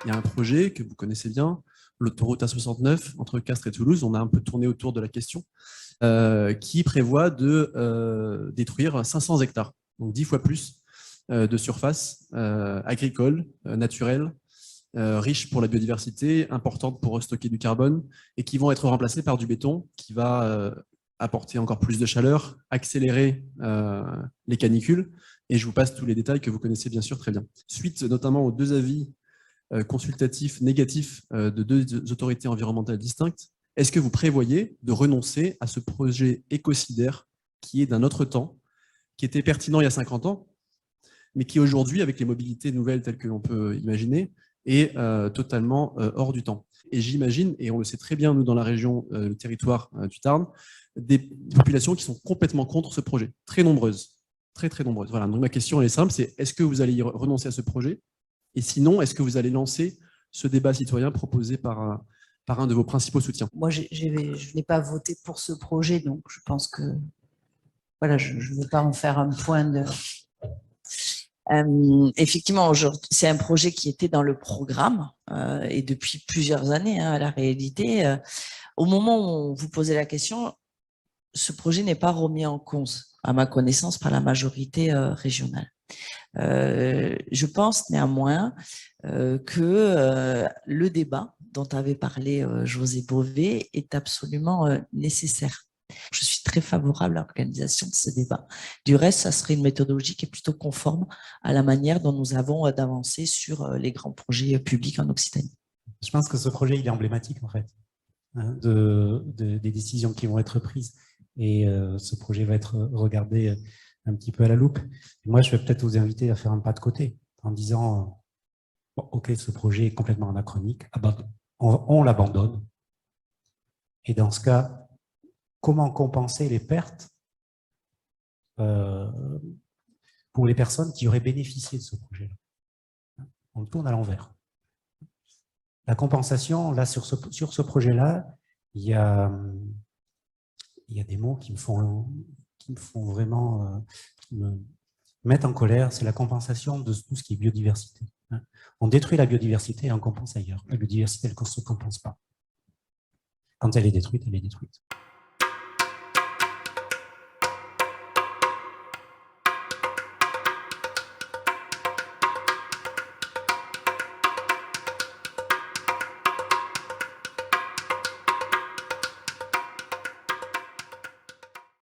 y a un projet que vous connaissez bien, l'autoroute A69 entre Castres et Toulouse. On a un peu tourné autour de la question, qui prévoit de détruire 500 hectares, donc 10 fois plus de surface agricole, naturelle, riche pour la biodiversité, importante pour stocker du carbone, et qui vont être remplacés par du béton qui va apporter encore plus de chaleur, accélérer les canicules, et je vous passe tous les détails que vous connaissez bien sûr très bien. Suite notamment aux 2 avis consultatifs négatifs de 2 autorités environnementales distinctes, est-ce que vous prévoyez de renoncer à ce projet écocidaire qui est d'un autre temps, qui était pertinent il y a 50 ans, mais qui aujourd'hui, avec les mobilités nouvelles telles que l'on peut imaginer, est totalement hors du temps. Et j'imagine, et on le sait très bien, nous, dans la région, le territoire du Tarn, des populations qui sont complètement contre ce projet, très nombreuses, très nombreuses. Voilà. Donc ma question elle est simple, c'est est-ce que vous allez renoncer à ce projet? Et sinon, est-ce que vous allez lancer ce débat citoyen proposé par un de vos principaux soutiens? Moi, je n'ai pas voté pour ce projet, donc je pense que voilà, je ne veux pas en faire un point de... effectivement, c'est un projet qui était dans le programme et depuis plusieurs années, hein, la réalité. Au moment où vous posez la question, ce projet n'est pas remis en cause, à ma connaissance, par la majorité régionale. Je pense néanmoins que le débat dont avait parlé José Bové est absolument nécessaire. Je suis très favorable à l'organisation de ce débat. Du reste, ça serait une méthodologie qui est plutôt conforme à la manière dont nous avons d'avancer sur les grands projets publics en Occitanie. Je pense que ce projet il est emblématique en fait des décisions qui vont être prises et ce projet va être regardé un petit peu à la loupe. Et moi, je vais peut-être vous inviter à faire un pas de côté en disant bon, ok, ce projet est complètement anachronique, on l'abandonne. Et dans ce cas, comment compenser les pertes pour les personnes qui auraient bénéficié de ce projet-là? On le tourne à l'envers. La compensation, là, sur ce projet-là, il y a des mots qui me font vraiment qui me mettent en colère. C'est la compensation de tout ce qui est biodiversité. On détruit la biodiversité et on compense ailleurs. La biodiversité, elle ne se compense pas. Quand elle est détruite, elle est détruite.